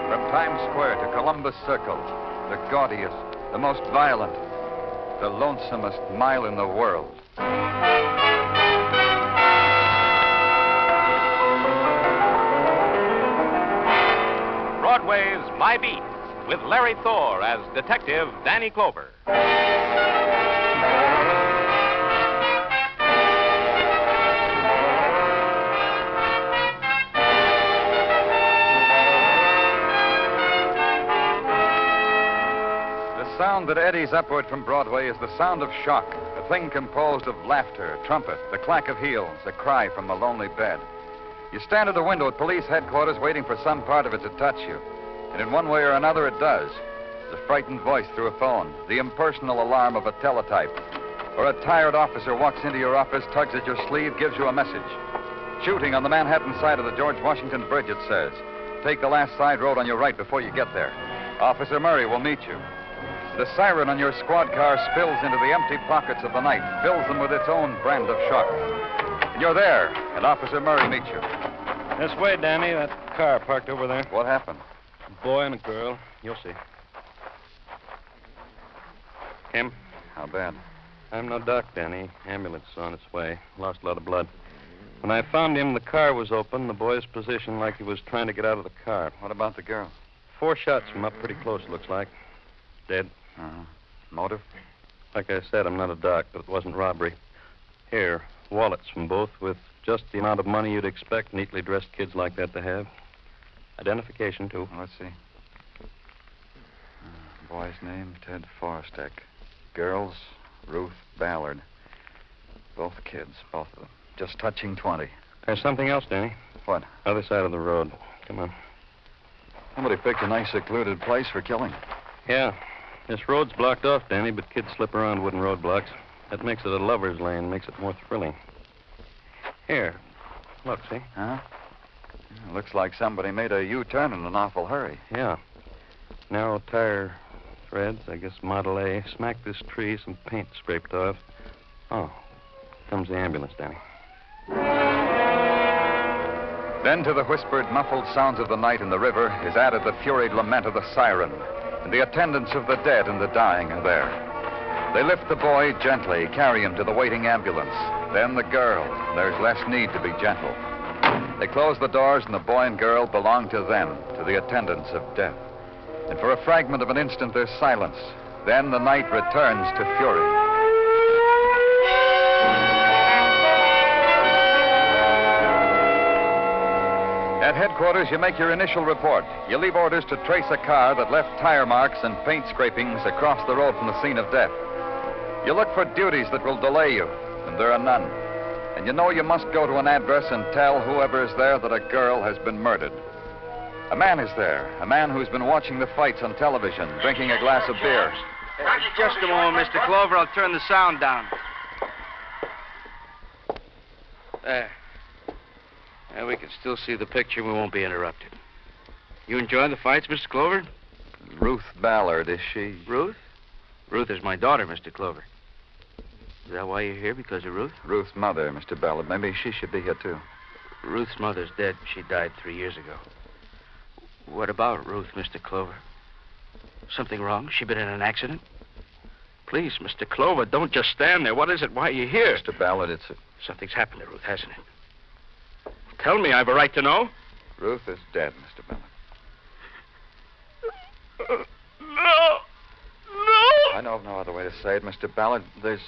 From Times Square to Columbus Circle, the gaudiest, the most violent, the lonesomest mile in the world. Broadway's My Beat, with Larry Thor as Detective Danny Clover. The sound that eddies upward from Broadway is the sound of shock, a thing composed of laughter, trumpet, the clack of heels, a cry from a lonely bed. You stand at a window at police headquarters waiting for some part of it to touch you. And in one way or another, it does. The frightened voice through a phone, the impersonal alarm of a teletype, or a tired officer walks into your office, tugs at your sleeve, gives you a message. Shooting on the Manhattan side of the George Washington Bridge, it says. Take the last side road on your right before you get there. Officer Murray will meet you. The siren on your squad car spills into the empty pockets of the night, fills them with its own brand of shock. And you're there, and Officer Murray meets you. This way, Danny. That car parked over there. What happened? A boy and a girl. You'll see. Him? How bad? I'm no doc, Danny. Ambulance is on its way. Lost a lot of blood. When I found him, the car was open. The boy's position like he was trying to get out of the car. What about the girl? 4 shots from up pretty close, looks like. Dead. Uh-huh. Motive? Like I said, I'm not a doc, but it wasn't robbery. Here, wallets from both with just the amount of money you'd expect neatly dressed kids like that to have. Identification, too. Let's see. Boy's name, Ted Forstek. Girls, Ruth Ballard. Both kids, both of them. Just touching 20. There's something else, Danny. What? Other side of the road. Come on. Somebody picked a nice secluded place for killing. Yeah. This road's blocked off, Danny, but kids slip around wooden roadblocks. That makes it a lover's lane, makes it more thrilling. Here. Look, see? Huh? Looks like somebody made a U-turn in an awful hurry. Yeah. Narrow tire threads, I guess Model A. Smack this tree, some paint scraped off. Oh, comes the ambulance, Danny. Then to the whispered, muffled sounds of the night in the river is added the furied lament of the siren, and the attendants of the dead and the dying are there. They lift the boy gently, carry him to the waiting ambulance. Then the girl. There's less need to be gentle. They close the doors, and the boy and girl belong to them, to the attendants of death. And for a fragment of an instant, there's silence. Then the night returns to fury. At headquarters, you make your initial report. You leave orders to trace a car that left tire marks and paint scrapings across the road from the scene of death. You look for duties that will delay you, and there are none. And you know you must go to an address and tell whoever is there that a girl has been murdered. A man is there, a man who's been watching the fights on television, drinking a glass of beer. Just a moment, Mr. Clover. I'll turn the sound down. There. Now we can still see the picture. We won't be interrupted. You enjoy the fights, Mr. Clover? Ruth Ballard, is she? Ruth? Ruth is my daughter, Mr. Clover. Is that why you're here, because of Ruth? Ruth's mother, Mr. Ballard. Maybe she should be here, too. Ruth's mother's dead. She died 3 years ago. What about Ruth, Mr. Clover? Something wrong? She been in an accident? Please, Mr. Clover, don't just stand there. What is it? Why are you here? Mr. Ballard, it's... Something's happened to Ruth, hasn't it? Tell me. I have a right to know. Ruth is dead, Mr. Ballard. No. I know of no other way to say it, Mr. Ballard. There's...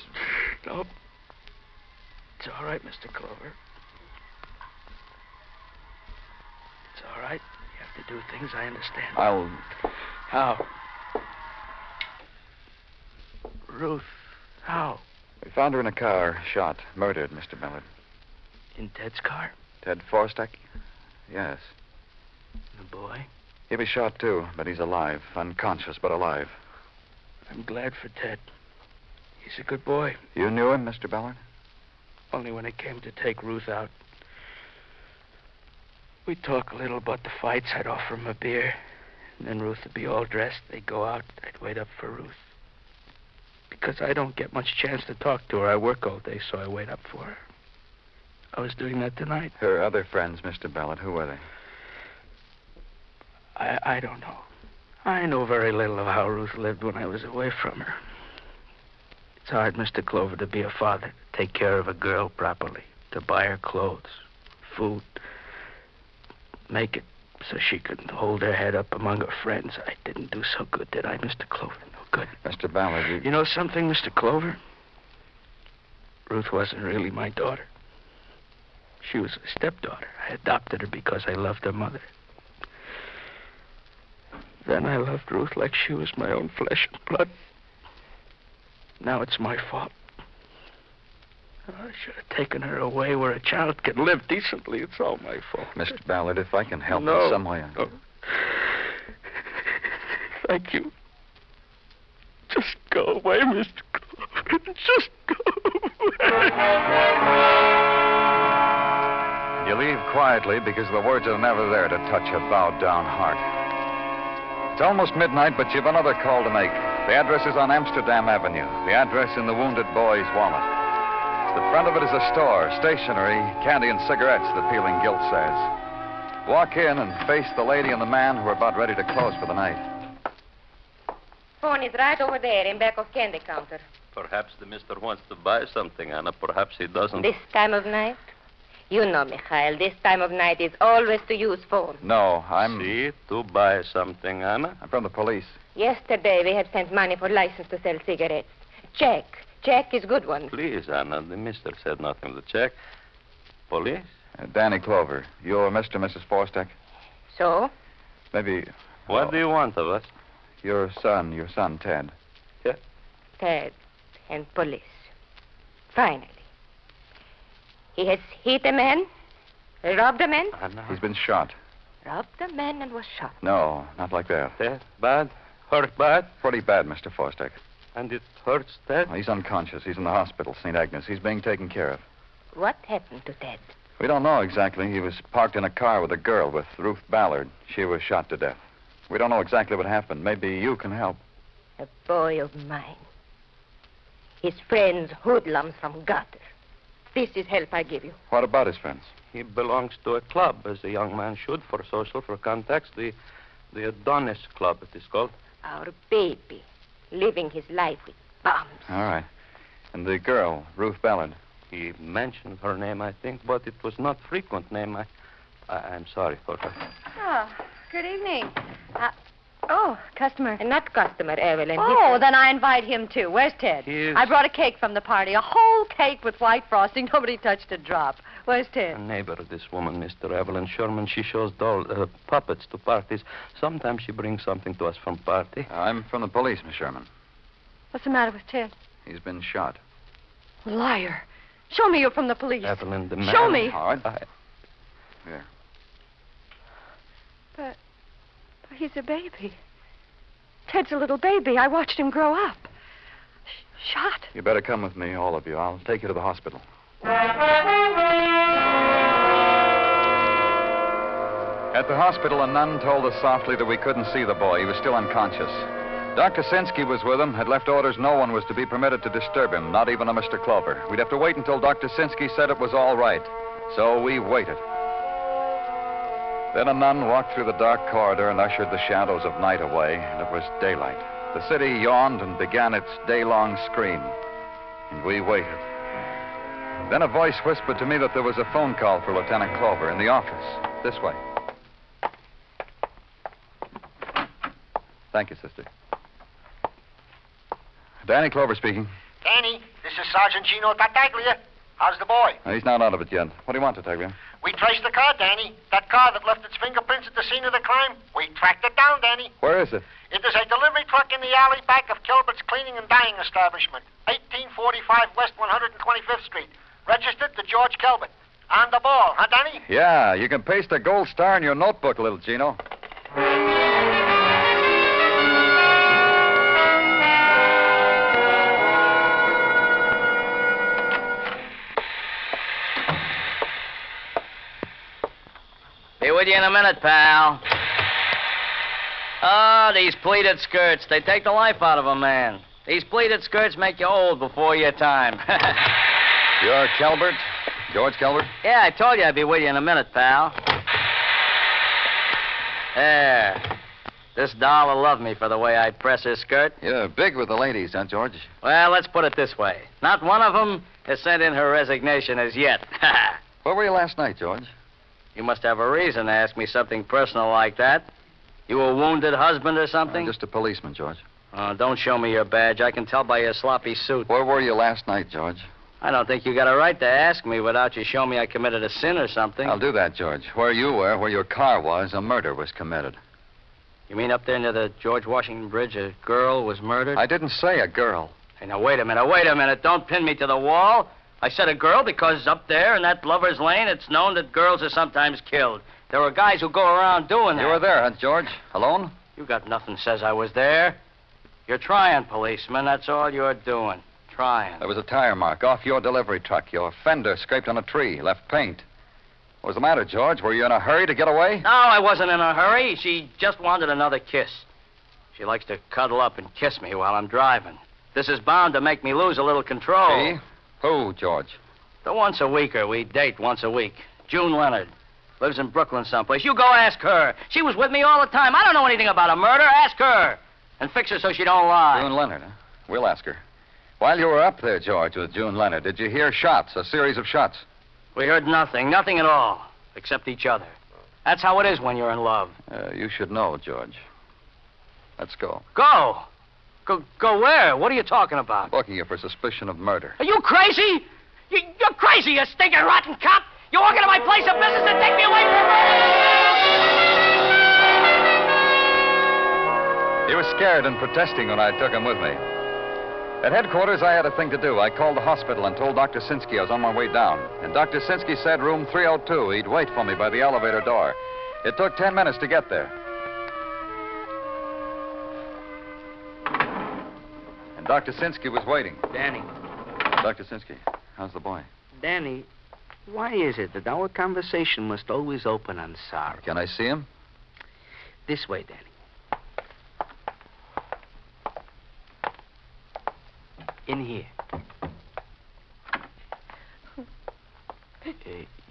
No. It's all right, Mr. Clover. It's all right. You have to do things I understand. How? Ruth, how? We found her in a car, shot, murdered, Mr. Ballard. In Ted's car? Ted Forstek? Yes. The boy? He was shot, too, but he's alive. Unconscious, but alive. I'm glad for Ted. He's a good boy. You knew him, Mr. Ballard? Only when it came to take Ruth out. We'd talk a little about the fights. I'd offer him a beer. And then Ruth would be all dressed. They'd go out. I'd wait up for Ruth. Because I don't get much chance to talk to her. I work all day, so I wait up for her. I was doing that tonight. Her other friends, Mr. Ballard, who were they? I I don't know. I know very little of how Ruth lived when I was away from her. It's hard, Mr. Clover, to be a father, to take care of a girl properly, to buy her clothes, food, make it so she could hold her head up among her friends. I didn't do so good, did I, Mr. Clover? No good. Mr. Ballard, You know something, Mr. Clover? Ruth wasn't really my daughter. She was a stepdaughter. I adopted her because I loved her mother. Then I loved Ruth like she was my own flesh and blood. Now it's my fault. I should have taken her away where a child can live decently. It's all my fault. Mr. Ballard, if I can help No. in some way... No. Thank you. Just go away, Mr. Clover. Just go away. You leave quietly because the words are never there to touch a bowed-down heart. It's almost midnight, but you've another call to make. The address is on Amsterdam Avenue. The address in the wounded boy's wallet. The front of it is a store, stationery, candy and cigarettes, the peeling gilt says. Walk in and face the lady and the man who are about ready to close for the night. Phone is right over there in back of candy counter. Perhaps the mister wants to buy something, Anna. Perhaps he doesn't. This time of night? You know, Mikhail, this time of night is always to use phone. No, I'm... See, to buy something, Anna. I'm from the police. Yesterday we had sent money for license to sell cigarettes. Check. Check is good one. Please, Anna, the mister said nothing of the check. Police? Danny Clover. You're Mr. and Mrs. Forstek? So? Maybe... What do you want of us? Your son, Ted. Ted and police. Finally. He has hit a man, robbed a man, Anna. He's been shot. robbed a man and was shot. No, not like that. Ted, bad? Hurt bad? Pretty bad, Mr. Forstek. And it hurts, Ted? He's unconscious. He's in the hospital, St. Agnes. He's being taken care of. What happened to Ted? We don't know exactly. He was parked in a car with a girl, with Ruth Ballard. She was shot to death. We don't know exactly what happened. Maybe you can help. A boy of mine. His friends hoodlums from gutter. This is help I give you. What about his friends? He belongs to a club, as a young man should, for social, for contacts. The Adonis Club, it is called. Our baby, living his life with bombs. All right. And the girl, Ruth Ballard. He mentioned her name, I think, but it was not frequent name. I'm sorry for her. Oh, good evening. Customer. Not customer, Evelyn. Oh, then I invite him, too. Where's Ted? He is- I brought a cake from the party. A whole cake with white frosting. Nobody touched a drop. Where's A Ted? neighbor of this woman, Mr. Evelyn Sherman. She shows puppets to parties. Sometimes she brings something to us from party. I'm from the police, Miss Sherman. What's the matter with Ted? He's been shot. Liar. Show me you're from the police. Evelyn, the man... Show me. All right. Here. But he's a baby. Ted's a little baby. I watched him grow up. Shot. You better come with me, all of you. I'll take you to the hospital. At the hospital, a nun told us softly that we couldn't see the boy. He was still unconscious. Dr. Sinsky was with him, had left orders no one was to be permitted to disturb him, not even a Mr. Clover. We'd have to wait until Dr. Sinsky said it was all right. So we waited. Then a nun walked through the dark corridor and ushered the shadows of night away, and it was daylight. The city yawned and began its day-long scream, and we waited. Then a voice whispered to me that there was a phone call for Lieutenant Clover in the office. This way. Thank you, sister. Danny Clover speaking. Danny, this is Sergeant Gino Tartaglia. How's the boy? He's not out of it yet. What do you want, Tartaglia? We traced the car, Danny. That car that left its fingerprints at the scene of the crime. We tracked it down, Danny. Where is it? It is a delivery truck in the alley back of Kilbert's Cleaning and Dyeing Establishment, 1845 West 125th Street. Registered to George Calvert. On the ball, huh, Danny? Yeah, you can paste a gold star in your notebook, little Gino. Be with you in a minute, pal. Oh, these pleated skirts. They take the life out of a man. These pleated skirts make you old before your time. You're Calvert? George Calvert? Yeah, I told you I'd be with you in a minute, pal. There. This doll will love me for the way I press her skirt. You're big with the ladies, huh, George? Well, let's put it this way. Not one of them has sent in her resignation as yet. Where were you last night, George? You must have a reason to ask me something personal like that. You a wounded husband or something? Just a policeman, George. Don't show me your badge. I can tell by your sloppy suit. Where were you last night, George? I don't think you got a right to ask me without you show me I committed a sin or something. I'll do that, George. Where you were, where your car was, a murder was committed. You mean up there near the George Washington Bridge, a girl was murdered? I didn't say a girl. Hey, now, wait a minute. Don't pin me to the wall. I said a girl because up there in that lover's lane, it's known that girls are sometimes killed. There are guys who go around doing that. You were there, huh, George? Alone? You got nothing says I was there. You're trying, policeman. That's all you're doing. Trying. There was a tire mark off your delivery truck. Your fender scraped on a tree, left paint. What was the matter, George? Were you in a hurry to get away? No, I wasn't in a hurry. She just wanted another kiss. She likes to cuddle up and kiss me while I'm driving. This is bound to make me lose a little control. See? Who, George? The once-a-weeker. We date once a week. June Leonard. Lives in Brooklyn someplace. You go ask her. She was with me all the time. I don't know anything about a murder. Ask her. And fix her so she don't lie. June Leonard, huh? We'll ask her. While you were up there, George, with June Leonard, did you hear shots, a series of shots? We heard nothing at all, except each other. That's how it is when you're in love. You should know, George. Let's go. Go? Go where? What are you talking about? Booking you for suspicion of murder. Are you crazy? You're crazy, you stinking rotten cop! You walk into my place of business and take me away from murder! He was scared and protesting when I took him with me. At headquarters, I had a thing to do. I called the hospital and told Dr. Sinsky I was on my way down. And Dr. Sinsky said room 302. He'd wait for me by the elevator door. It took 10 minutes to get there. And Dr. Sinsky was waiting. Danny. Dr. Sinsky, how's the boy? Danny, why is it that our conversation must always open on sorrow? Can I see him? This way, Danny. In here.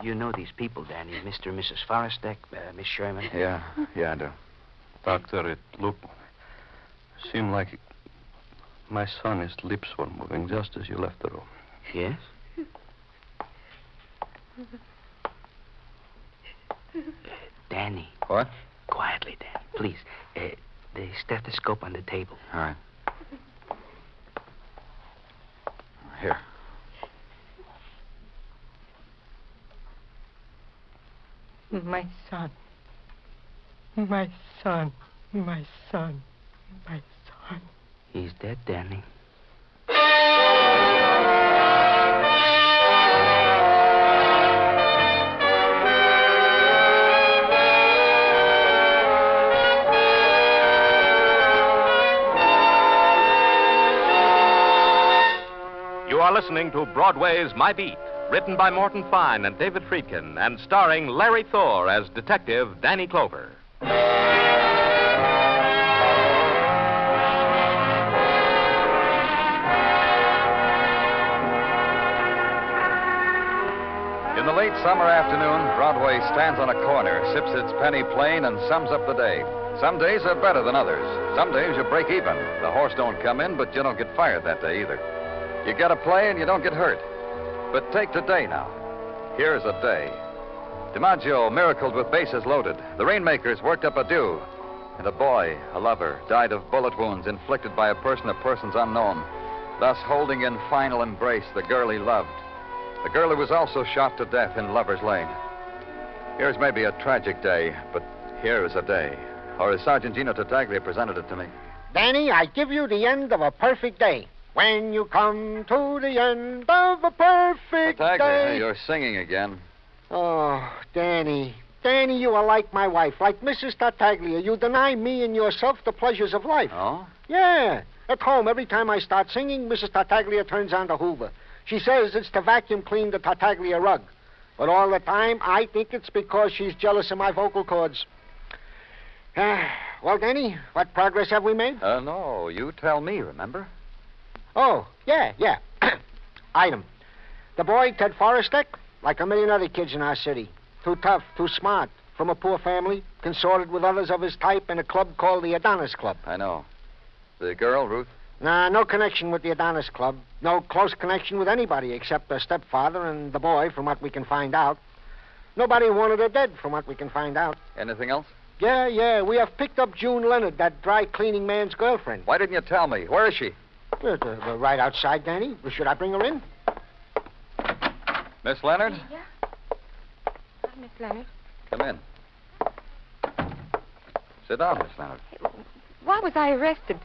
You know these people, Danny. Mr. and Mrs. Forstek, Miss Sherman. Yeah, I do. Doctor, it seemed like my son, his lips were moving just as you left the room. Yes? Danny. What? Quietly, Danny. Please. The stethoscope on the table. All right. Here. My son. My son. My son. My son. He's dead, Danny. You are listening to Broadway Is My Beat, written by Morton Fine and David Friedkin, and starring Larry Thor as Detective Danny Clover. In the late summer afternoon, Broadway stands on a corner, sips its penny plain, and sums up the day. Some days are better than others. Some days you break even. The horse don't come in, but you don't get fired that day either. You get a play and you don't get hurt. But take today now. Here's a day. DiMaggio miracled with bases loaded. The Rainmakers worked up a due. And a boy, a lover, died of bullet wounds inflicted by a person or persons unknown, thus holding in final embrace the girl he loved. The girl who was also shot to death in Lover's Lane. Here's maybe a tragic day, but here is a day. Or as Sergeant Gino Tartaglia presented it to me. Danny, I give you the end of a perfect day. When you come to the end of a perfect Tartaglia, day... you're singing again. Oh, Danny. Danny, you are like my wife, like Mrs. Tartaglia. You deny me and yourself the pleasures of life. Oh? Yeah. At home, every time I start singing, Mrs. Tartaglia turns on the Hoover. She says it's to vacuum clean the Tartaglia rug. But all the time, I think it's because she's jealous of my vocal cords. Well, Danny, what progress have we made? No, you tell me, remember? Oh, yeah. Item. The boy, Ted Forstek, like a million other kids in our city. Too tough, too smart, from a poor family, consorted with others of his type in a club called the Adonis Club. I know. The girl, Ruth? Nah, no connection with the Adonis Club. No close connection with anybody except her stepfather and the boy, from what we can find out. Nobody wanted her dead, from what we can find out. Anything else? Yeah. We have picked up June Leonard, that dry cleaning man's girlfriend. Why didn't you tell me? Where is she? We're right outside, Danny. Should I bring her in? Miss Leonard? Yeah. Hi, Miss Leonard. Come in. Sit down, Miss Leonard. Why was I arrested?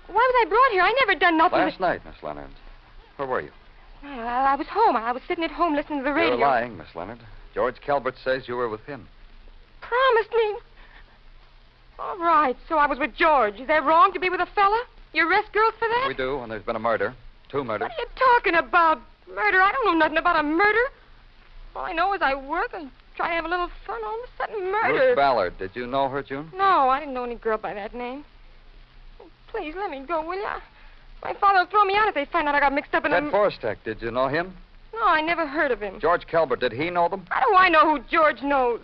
Why was I brought here? I never done nothing. Last night, Miss Leonard. Where were you? I was home. I was sitting at home listening to the radio. You're lying, Miss Leonard. George Calvert says you were with him. Promised me. All right, so I was with George. Is that wrong to be with a fella? You arrest girls for that? We do, and there's been a murder. 2 murders. What are you talking about? Murder? I don't know nothing about a murder. All I know is I work and try to have a little fun. All of a sudden, murder. Ruth Ballard. Did you know her, June? No, I didn't know any girl by that name. Please, let me go, will you? My father will throw me out if they find out I got mixed up in Ted Forstek. Did you know him? No, I never heard of him. George Calvert. Did he know them? How do I know who George knows?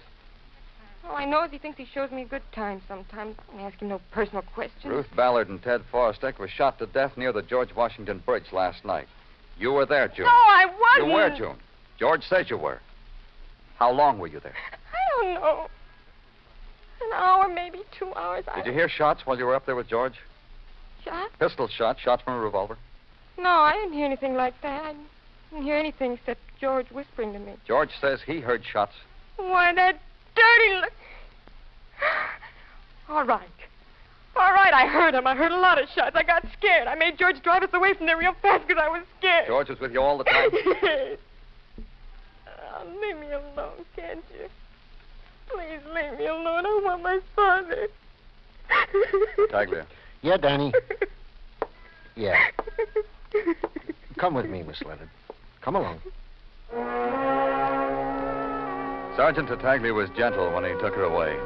All I know is he thinks he shows me a good time sometimes. I don't ask him no personal questions. Ruth Ballard and Ted Forstek were shot to death near the George Washington Bridge last night. You were there, June. No, I wasn't. You were, June. George says you were. How long were you there? I don't know. An hour, maybe 2 hours. Did you hear shots while you were up there with George? Shots? Pistol shots, shots from a revolver. No, I didn't hear anything like that. I didn't hear anything except George whispering to me. George says he heard shots. Why, that dirty look. All right, I heard him. I heard a lot of shots. I got scared. I made George drive us away from there real fast because I was scared. George was with you all the time? Leave me alone, can't you? Please leave me alone. I want my father. Tartaglia. Yeah, Danny. Yeah. Come with me, Miss Leonard. Come along. Sergeant Tartaglia was gentle when he took her away.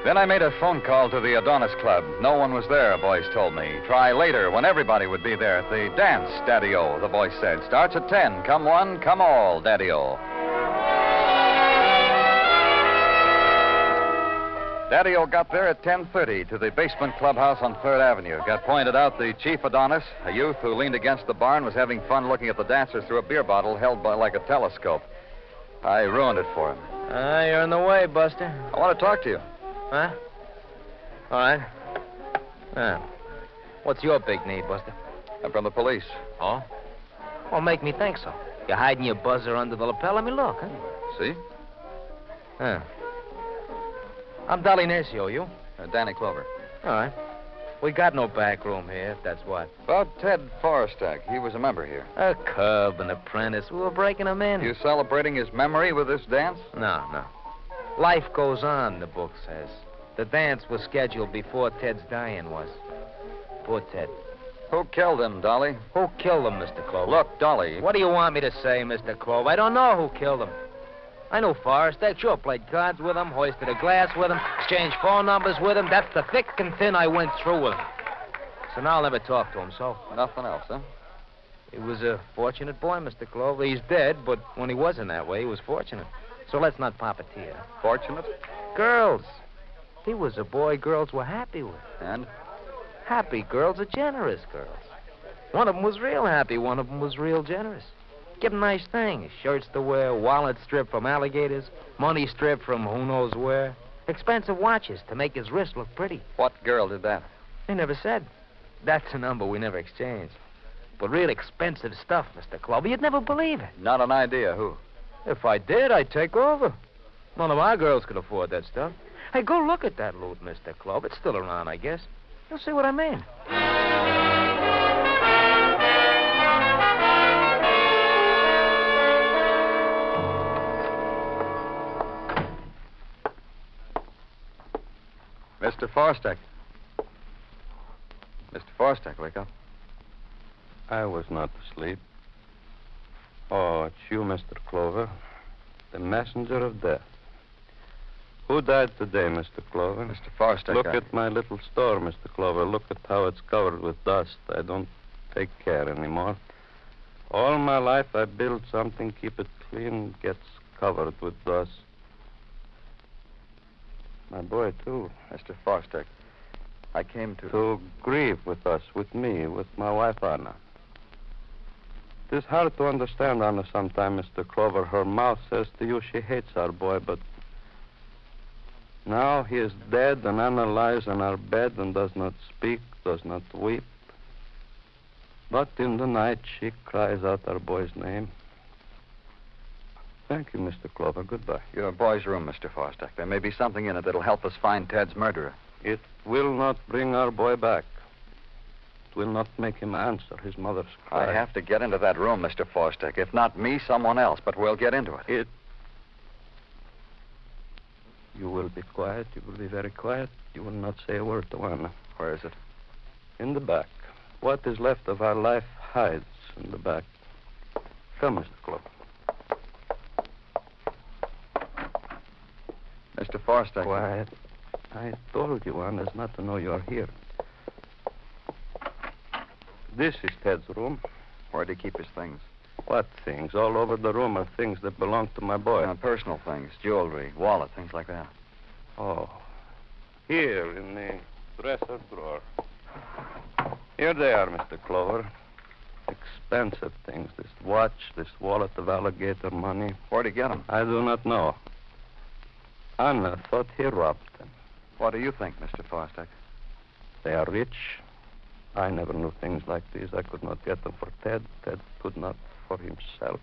Then I made a phone call to the Adonis Club. No one was there, a voice told me. Try later when everybody would be there at the dance, Daddy-O, the voice said. Starts at 10. Come one, come all, Daddy-O. Daddy-O got there at 10:30 to the basement clubhouse on 3rd Avenue. Got pointed out the chief Adonis, a youth who leaned against the barn, was having fun looking at the dancers through a beer bottle held by like a telescope. I ruined it for him. You're in the way, Buster. I want to talk to you. Huh? All right. What's your big need, Buster? I'm from the police. Oh? Well, make me think so. You're hiding your buzzer under the lapel? Let me look, huh? See? Huh. I'm Dolly Nersio, you? Danny Clover. All right. We got no back room here, if that's what. About Ted Forstek. He was a member here. A cub, an apprentice. We were breaking him in. You celebrating his memory with this dance? No. Life goes on, the book says. The dance was scheduled before Ted's dying was. Poor Ted. Who killed him, Dolly? Who killed him, Mr. Clover? Look, Dolly. What do you want me to say, Mr. Clover? I don't know who killed him. I knew Forstek. Sure played cards with him, hoisted a glass with him, exchanged phone numbers with him. That's the thick and thin I went through with him. So now I'll never talk to him, so. Nothing else, huh? He was a fortunate boy, Mr. Clover. He's dead, but when he wasn't that way, he was fortunate. So let's not pop a tear. Fortunate? Girls. He was a boy girls were happy with. And? Happy girls are generous girls. One of them was real happy. One of them was real generous. Give him nice things. Shirts to wear, wallet stripped from alligators, money stripped from who knows where, expensive watches to make his wrist look pretty. What girl did that? He never said. That's a number we never exchanged. But real expensive stuff, Mr. Clover. You'd never believe it. Not an idea. Who? If I did, I'd take over. None of our girls could afford that stuff. Hey, go look at that loot, Mr. Clover. It's still around, I guess. You'll see what I mean. Mr. Forstek. Mr. Forstek, wake up. I was not asleep. Oh, it's you, Mr. Clover. The messenger of death. Who died today, Mr. Clover? Mr. Forstek. Look at my little store, Mr. Clover. Look at how it's covered with dust. I don't take care anymore. All my life I build something, keep it clean, gets covered with dust. My boy, too. Mr. Forstek, I came To grieve with us, with me, with my wife, Anna. It is hard to understand Anna sometimes, Mr. Clover. Her mouth says to you she hates our boy, but now he is dead, and Anna lies on our bed and does not speak, does not weep. But in the night she cries out our boy's name. Thank you, Mr. Clover. Goodbye. Your boy's room, Mr. Forstek. There may be something in it that'll help us find Ted's murderer. It will not bring our boy back. It will not make him answer his mother's cry. I have to get into that room, Mr. Forstek. If not me, someone else, but we'll get into it. You will be quiet. You will be very quiet. You will not say a word to Anna. Where is it? In the back. What is left of our life hides in the back. Come, Mr. Clover. Mr. Forstek. Quiet. I told you, Anna's not to know you're here. This is Ted's room. Where'd he keep his things? What things? All over the room are things that belong to my boy. Personal things, jewelry, wallet, things like that. Oh. Here in the dresser drawer. Here they are, Mr. Clover. Expensive things. This watch, this wallet of alligator money. Where'd he get them? I do not know. Anna thought he robbed them. What do you think, Mr. Forstek? They are rich. I never knew things like these. I could not get them for Ted. Ted could not for himself.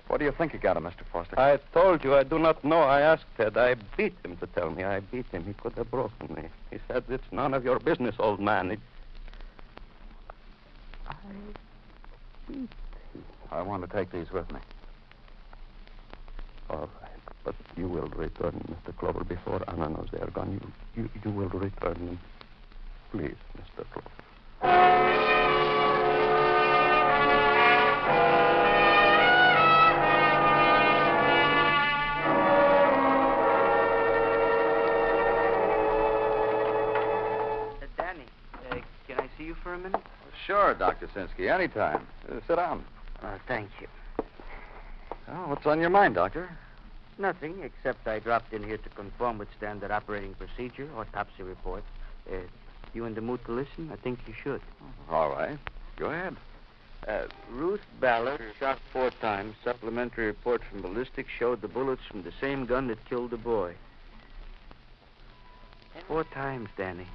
What do you think he got him, Mr. Forstek? I told you I do not know. I asked Ted. I beat him to tell me. I beat him. He could have broken me. He said, it's none of your business, old man. I want to take these with me. All right. But you will return, Mr. Clover, before Anna knows they are gone. You will return them. Please, Mr. Clover. Danny, can I see you for a minute? Sure, Dr. Sinsky, anytime. Sit down. Thank you. Oh, what's on your mind, Doctor? Nothing, except I dropped in here to conform with standard operating procedure, autopsy report. You in the mood to listen? I think you should. All right. Go ahead. Ruth Ballard shot 4 times. Supplementary report from ballistics showed the bullets from the same gun that killed the boy. 4 times, Danny.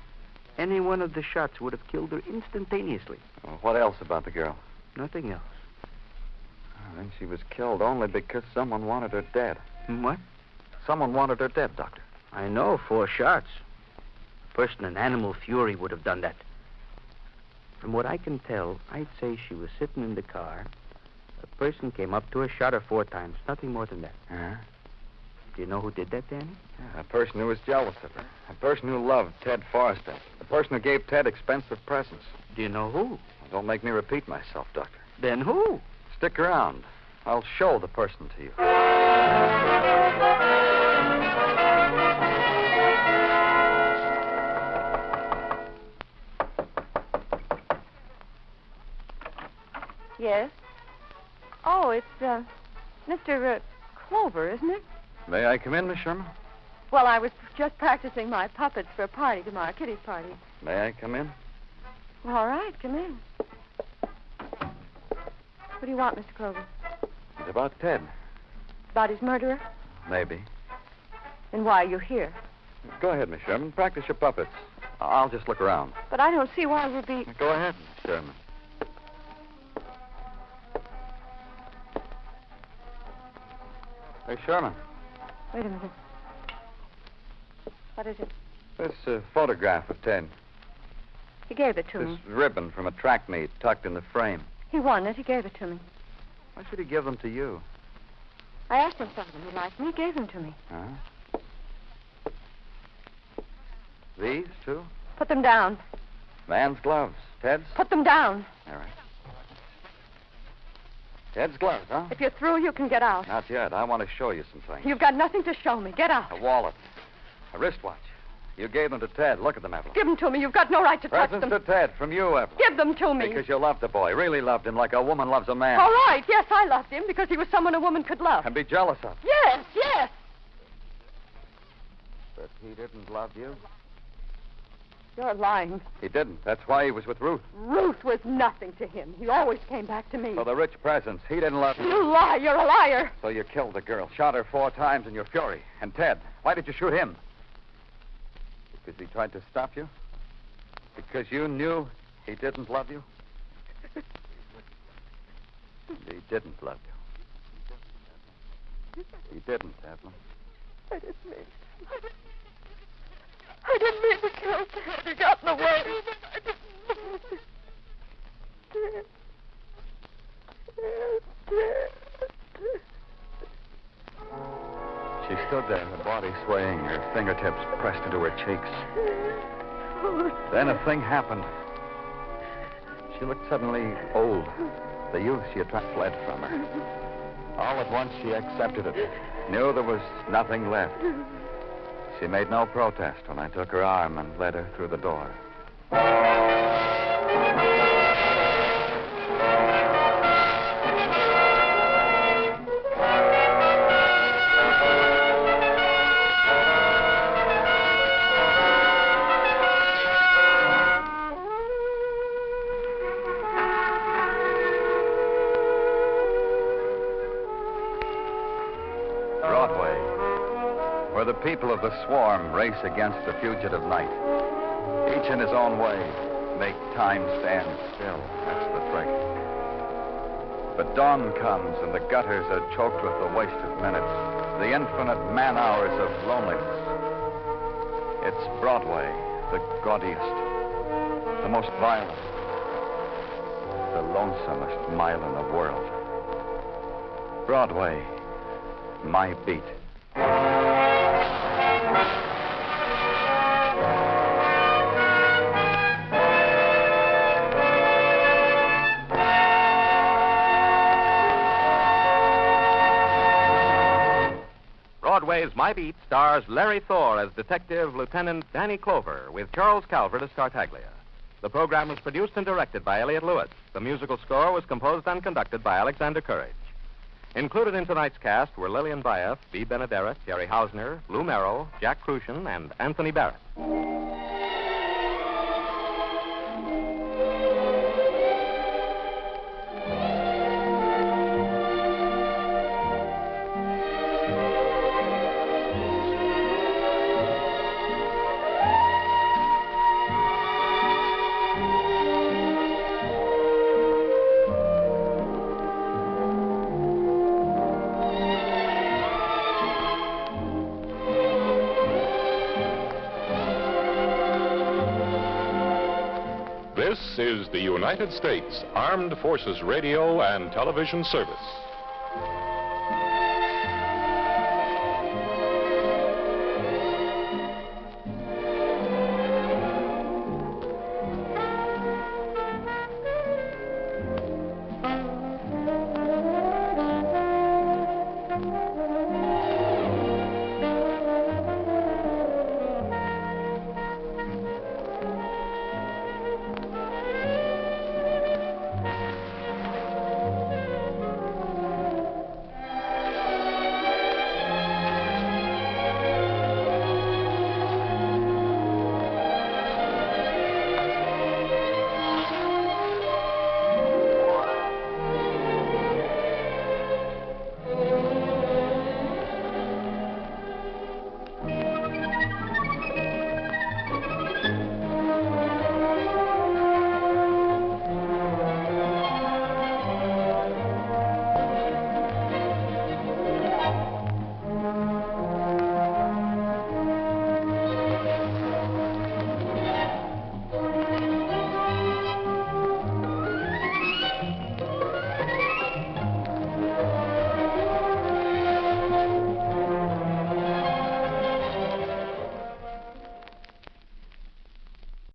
Any one of the shots would have killed her instantaneously. Well, what else about the girl? Nothing else. I think she was killed only because someone wanted her dead. What? Someone wanted her dead, Doctor. I know, 4 shots. A person in animal fury would have done that. From what I can tell, I'd say she was sitting in the car. A person came up to her, shot her 4 times. Nothing more than that. Uh-huh. Do you know who did that, Danny? Yeah, a person who was jealous of her. A person who loved Ted Forstek. A person who gave Ted expensive presents. Do you know who? Don't make me repeat myself, Doctor. Then who? Stick around. I'll show the person to you. Yes? Oh, it's, Mr. Clover, isn't it? May I come in, Miss Sherman? Well, I was just practicing my puppets for a party tomorrow, Kitty's party. May I come in? Well, all right, come in. What do you want, Mr. Clover? It's about Ted. About his murderer? Maybe. And why are you here? Go ahead, Miss Sherman. Practice your puppets. I'll just look around. But I don't see why we'd be... Go ahead, Miss Sherman. Hey, Sherman. Wait a minute. What is it? This photograph of Ted. He gave it to me. This ribbon from a track meet tucked in the frame. He won it. He gave it to me. Why should he give them to you? I asked him something he liked, and he gave them to me. Huh? These, too? Put them down. Man's gloves. Ted's? Put them down. All right. Ted's gloves, huh? If you're through, you can get out. Not yet. I want to show you some things. You've got nothing to show me. Get out. A wallet. A wristwatch. You gave them to Ted. Look at them, Evelyn. Give them to me. You've got no right to touch Presents them. to Ted from you, Evelyn. Give them to me. Because you loved the boy. Really loved him like a woman loves a man. All right. Yes, I loved him because he was someone a woman could love. And be jealous of. Yes, yes. The he didn't love you? You're lying. He didn't. That's why he was with Ruth. Ruth was nothing to him. He always came back to me. For the rich presents. He didn't love you. You lie. You're a liar. So you killed the girl, shot her 4 times in your fury. And Ted, why did you shoot him? Because he tried to stop you? Because you knew he didn't love you? He didn't love you. He didn't, Evelyn. I didn't mean it. I didn't mean to kill Ted. He got in the way. I didn't mean it. She stood there, her body swaying, her fingertips pressed into her cheeks. Then a thing happened. She looked suddenly old. The youth she had fled from her. All at once she accepted it, knew there was nothing left. She made no protest when I took her arm and led her through the door. Where the people of the swarm race against the fugitive night. Each in his own way, make time stand still. That's the trick. But dawn comes and the gutters are choked with the wasted minutes, the infinite man-hours of loneliness. It's Broadway, the gaudiest, the most violent, the lonesomest mile in the world. Broadway, my beat. Broadway's My Beat stars Larry Thor as Detective Lieutenant Danny Clover with Charles Calvert as Tartaglia. The program was produced and directed by Elliott Lewis. The musical score was composed and conducted by Alexander Courage. Included in tonight's cast were Lillian Byeth, Bea Benaderet, Jerry Hausner, Lou Merrill, Jack Kruschen, and Anthony Barrett. This is the United States Armed Forces Radio and Television Service.